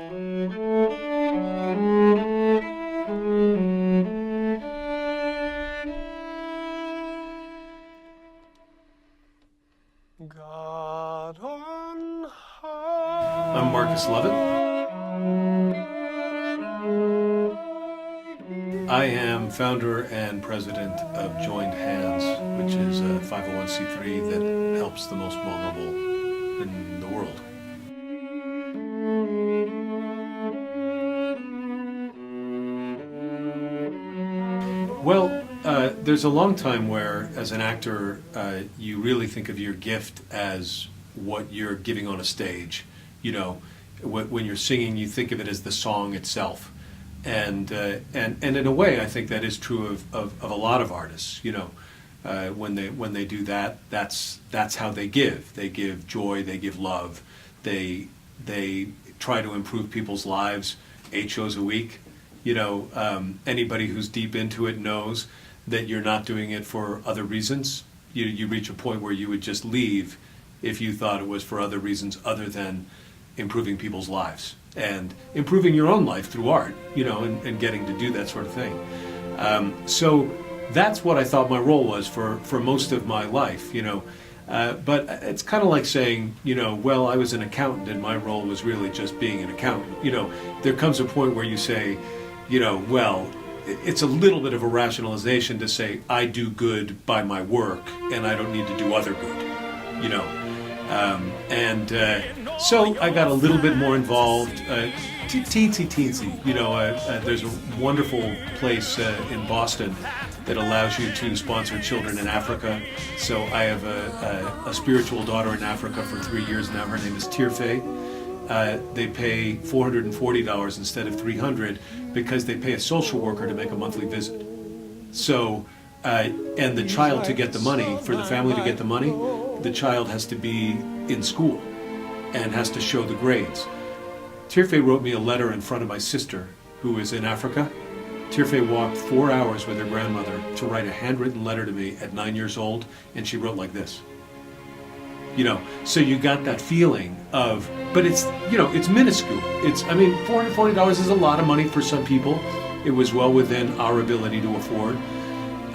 God on high. I'm Marcus Lovett. I am founder and president of Joined Hands, which is a 501c3 that helps the most vulnerable in the world. Well, there's a long time where, as an actor, you really think of your gift as what you're giving on a stage. You know, when you're singing, you think of it as the song itself. And in a way, I think that is true of a lot of artists. You know, when they do that, that's how they give. They give joy. They give love. They try to improve people's lives. 8 shows a week. You know, anybody who's deep into it knows that you're not doing it for other reasons. You reach a point where you would just leave if you thought it was for other reasons other than improving people's lives and improving your own life through art, you know, and getting to do that sort of thing. So that's what I thought my role was for most of my life, you know. But it's kind of like saying, you know, well, I was an accountant and my role was really just being an accountant. You know, there comes a point where you say, you know, well, it's a little bit of a rationalization to say I do good by my work and I don't need to do other good, you know. So I got a little bit more involved, teensy. You know, there's a wonderful place in Boston that allows you to sponsor children in Africa. So I have a spiritual daughter in Africa for 3 years now. Her name is Tirfe. They pay $440 instead of $300 because they pay a social worker to make a monthly visit. So, and the child to get the money, for the family to get the money, the child has to be in school and has to show the grades. Tirfe wrote me a letter in front of my sister who is in Africa. Tirfe walked 4 hours with her grandmother to write a handwritten letter to me at 9 years old, and she wrote like this. You know, so you got that feeling of, but it's, you know, it's minuscule. It's, I mean, $440 is a lot of money for some people. It was well within our ability to afford.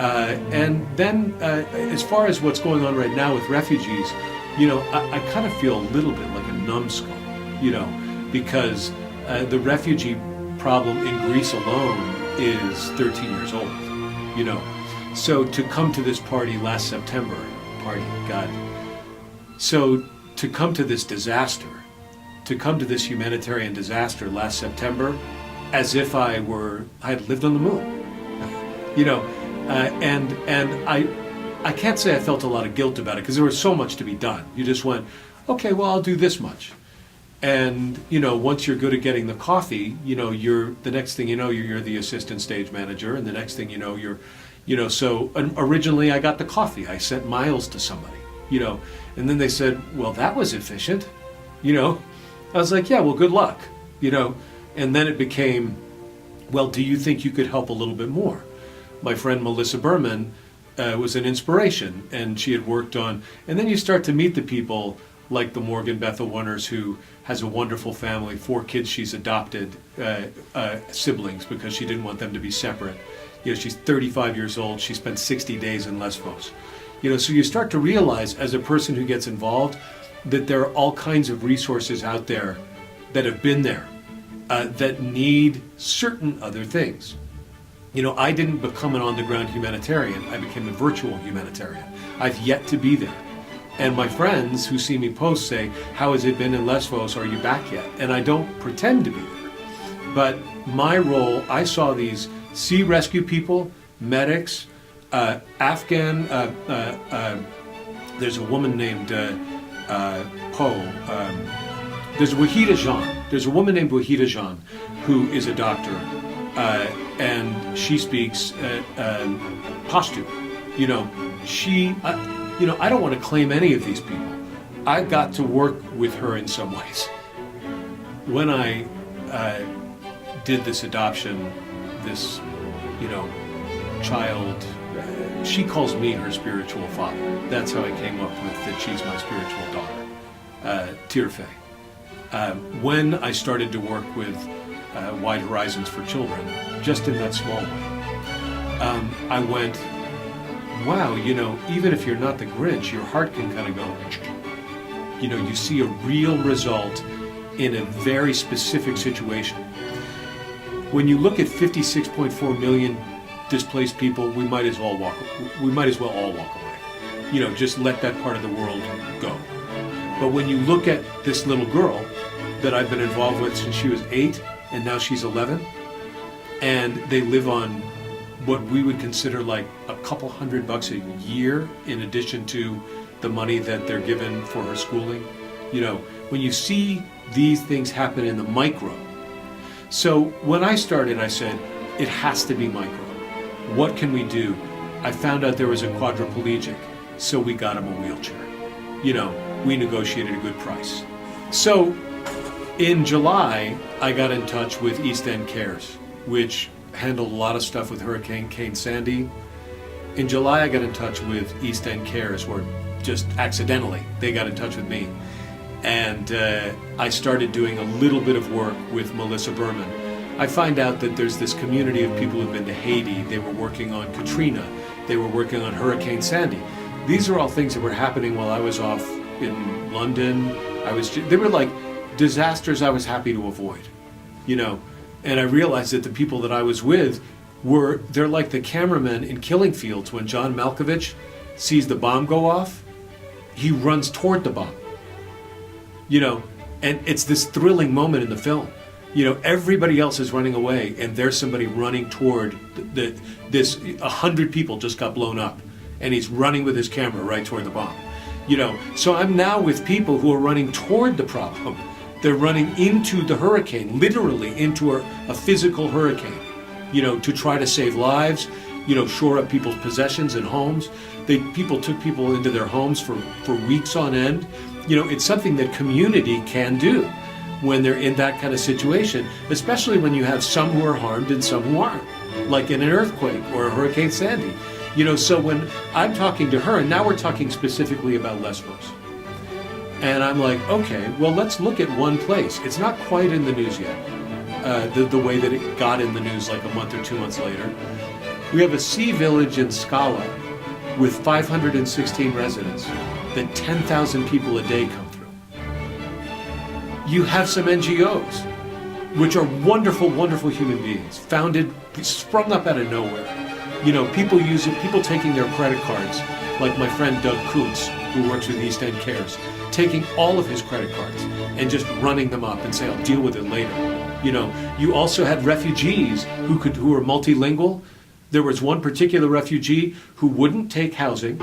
And then, as far as what's going on right now with refugees, you know, I kind of feel a little bit like a numbskull, you know, because the refugee problem in Greece alone is 13 years old, you know. So to come to this party last September, God. So to come to this disaster, to come to this humanitarian disaster last September, as if I had lived on the moon, you know, and I can't say I felt a lot of guilt about it because there was so much to be done. You just went, okay, well, I'll do this much. And, you know, once you're good at getting the coffee, you know, the next thing you know, you're the assistant stage manager, and the next thing you know, so originally I got the coffee. I sent miles to somebody, you know, and then they said, well, that was efficient, you know. I was like, yeah, well, good luck, you know. And then it became, well, do you think you could help a little bit more? My friend Melissa Berman was an inspiration, and she had worked on, and then you start to meet the people like the Morgan Bethel Warners, who has a wonderful family, 4 kids she's adopted, siblings, because she didn't want them to be separate. You know, she's 35 years old, she spent 60 days in Lesbos. You know, so you start to realize as a person who gets involved that there are all kinds of resources out there that have been there that need certain other things. You know, I didn't become an on-the-ground humanitarian, I became a virtual humanitarian. I've yet to be there. And my friends who see me post say, how has it been in Lesbos? Are you back yet? And I don't pretend to be there. But my role, I saw these sea rescue people, medics, Afghan, there's a woman named Poe, there's Wahida Jean. There's a woman named Wahida Jean who is a doctor, and she speaks Pashto. You know, you know, I don't want to claim any of these people. I got to work with her in some ways. When I did this adoption, this, you know, child, she calls me her spiritual father. That's how I came up with that she's my spiritual daughter, Tirfe. When I started to work with Wide Horizons for Children, just in that small way, I went, wow, even if you're not the Grinch, your heart can kind of go, you see a real result in a very specific situation. When you look at 56.4 million displaced people, we might as well all walk away. Just let that part of the world go. But when you look at this little girl that I've been involved with since she was 8, and now she's 11, and they live on what we would consider like a couple $100 a year in addition to the money that they're given for her schooling. When you see these things happen in the micro. So when I started, I said, it has to be micro. What can we do? I found out there was a quadriplegic, so we got him a wheelchair. We negotiated a good price. So in July, I got in touch with East End Cares, which handled a lot of stuff with Hurricane Sandy. In July, I got in touch with East End Cares, or just accidentally, they got in touch with me. And I started doing a little bit of work with Melissa Berman. I find out that there's this community of people who've been to Haiti. They were working on Katrina. They were working on Hurricane Sandy. These are all things that were happening while I was off in London. They were like disasters I was happy to avoid, And I realized that the people that I was with they're like the cameramen in Killing Fields. When John Malkovich sees the bomb go off, he runs toward the bomb. And it's this thrilling moment in the film. Everybody else is running away, and there's somebody running toward this 100 people just got blown up, and he's running with his camera right toward the bomb. So I'm now with people who are running toward the problem. They're running into the hurricane, literally into a physical hurricane, to try to save lives, shore up people's possessions and homes. People took people into their homes for weeks on end. It's something that community can do when they're in that kind of situation, especially when you have some who are harmed and some who aren't, like in an earthquake or a Hurricane Sandy. So when I'm talking to her, and now we're talking specifically about Lesbos, and I'm like, okay, well, let's look at one place. It's not quite in the news yet, the way that it got in the news like a month or 2 months later. We have a sea village in Scala with 516 residents that 10,000 people a day come through. You have some NGOs, which are wonderful, wonderful human beings, sprung up out of nowhere. People taking their credit cards, like my friend Doug Kuntz, who works with East End Cares, taking all of his credit cards and just running them up and say, I'll deal with it later. You also had refugees who were multilingual. There was one particular refugee who wouldn't take housing,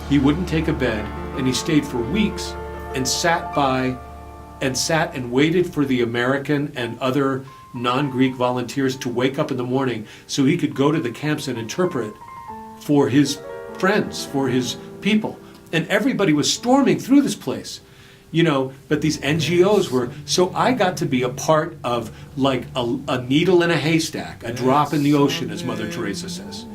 he wouldn't take a bed, and he stayed for weeks and sat and waited for the American and other non-Greek volunteers to wake up in the morning so he could go to the camps and interpret for his friends, for his people. And everybody was storming through this place, but these NGOs were, so I got to be a part of like a needle in a haystack, a drop in the ocean, as Mother Teresa says,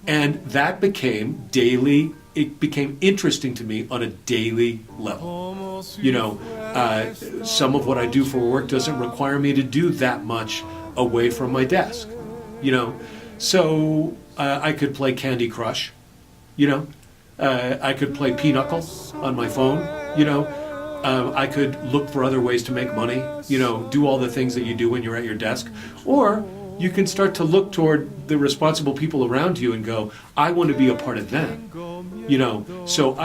and that became it became interesting to me on a daily level. Some of what I do for work doesn't require me to do that much away from my desk, so I could play Candy Crush, I could play Pinochle on my phone, I could look for other ways to make money, do all the things that you do when you're at your desk. Or you can start to look toward the responsible people around you and go, I want to be a part of them. So,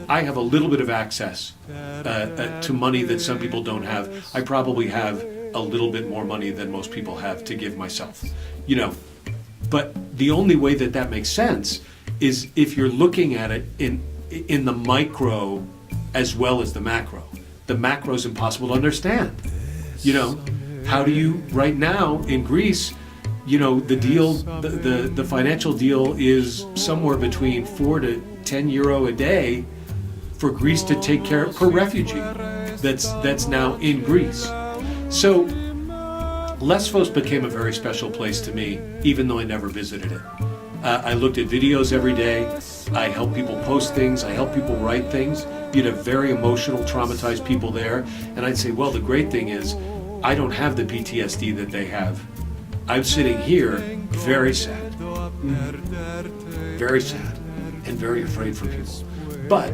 I have a little bit of access to money that some people don't have. I probably have a little bit more money than most people have to give myself, But the only way that makes sense is if you're looking at it in the micro as well as the macro. The macro is impossible to understand. How do you, right now in Greece, the deal, the financial deal is somewhere between 4 to 10 euro a day for Greece to take care of per refugee that's now in Greece. So Lesbos became a very special place to me, even though I never visited it. I looked at videos every day. I help people post things. I help people write things. You'd have very emotional, traumatized people there. And I'd say, well, the great thing is I don't have the PTSD that they have. I'm sitting here very sad, and very afraid for people. But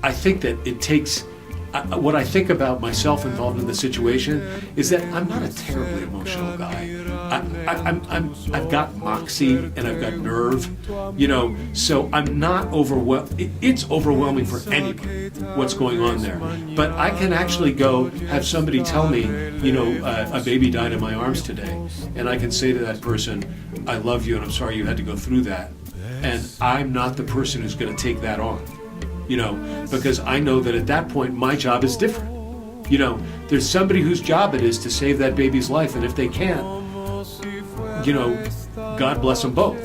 I think that it takes, what I think about myself involved in the situation is that I'm not a terribly emotional guy. I've got moxie and I've got nerve, so I'm not overwhelmed. It's overwhelming for anybody what's going on there. But I can actually go have somebody tell me, a baby died in my arms today, and I can say to that person, I love you and I'm sorry you had to go through that. And I'm not the person who's going to take that on, because I know that at that point my job is different. There's somebody whose job it is to save that baby's life, and if they can't, God bless them both,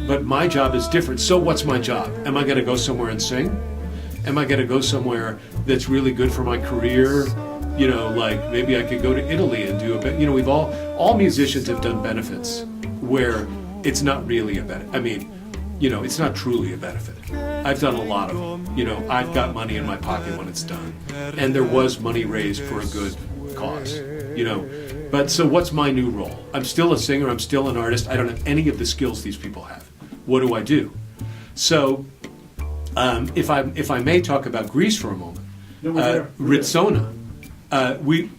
but my job is different. So what's my job? Am I going to go somewhere and sing? Am I going to go somewhere that's really good for my career? Like maybe I could go to Italy and do a bit. We've all musicians have done benefits where it's not really a benefit. I mean, it's not truly a benefit. I've done a lot of them. I've got money in my pocket when it's done. And there was money raised for a good cause, But so what's my new role? I'm still a singer, I'm still an artist. I don't have any of the skills these people have. What do I do? So if I may talk about Greece for a moment, Ritsona. We,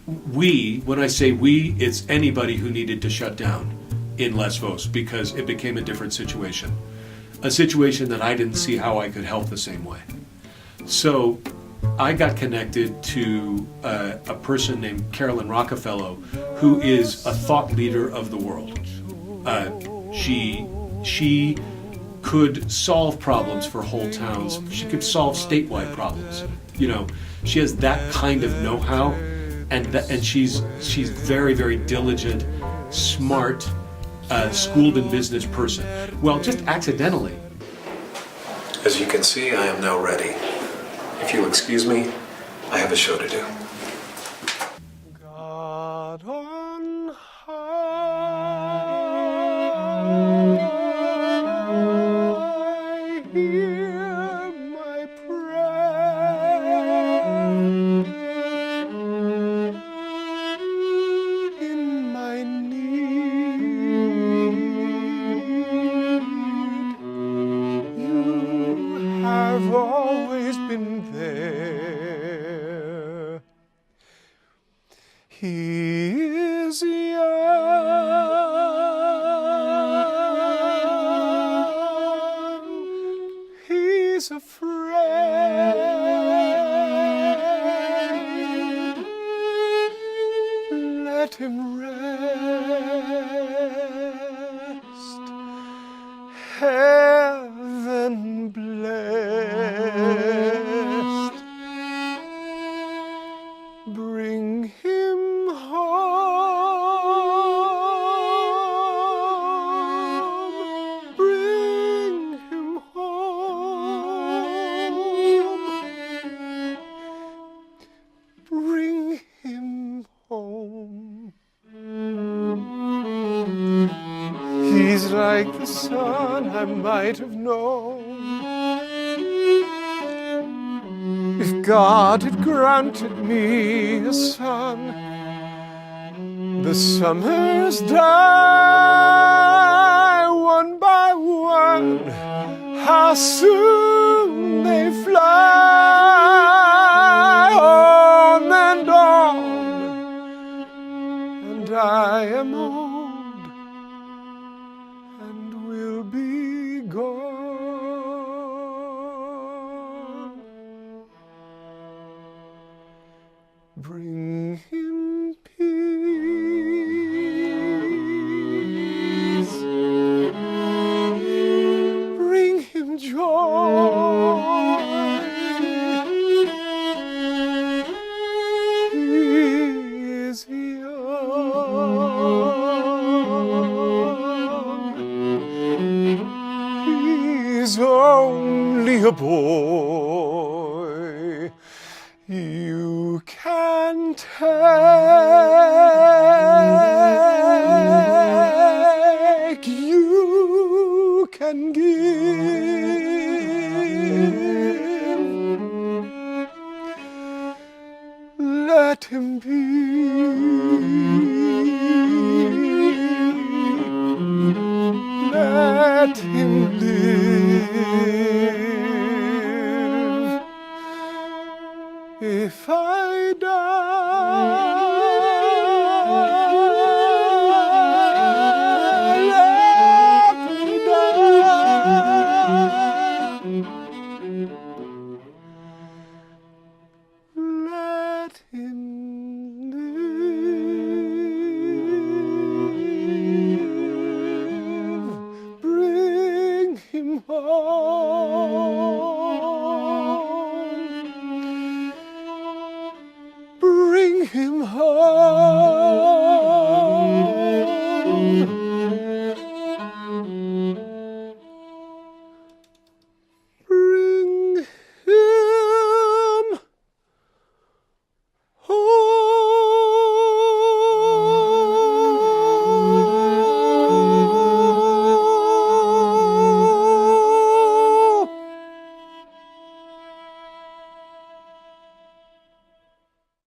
when I say we, it's anybody who needed to shut down in Lesbos because it became a different situation. A situation that I didn't see how I could help the same way. So I got connected to a person named Carolyn Rockefeller, who is a thought leader of the world. She could solve problems for whole towns. She could solve statewide problems. She has that kind of know-how, and she's very, very diligent, smart, schooled in business person. Well, just accidentally. As you can see, I am now ready. If you'll excuse me, I have a show to do. God on high, hear my prayer. In my need, you have always been there. He is young, he's a friend. Let him rest, heaven blessed. Bring him home, bring him home, bring him home. He's like the sun I might have known if God had granted me a son. The summers die one by one, how soon they fly, on and on, and I am old and will be gone. Bring him peace, bring him joy. He is young, he's only a boy. You can take, you can can give. Let him be. Let him live. If I die, let me die. Let him live. Bring him home. Bring him home.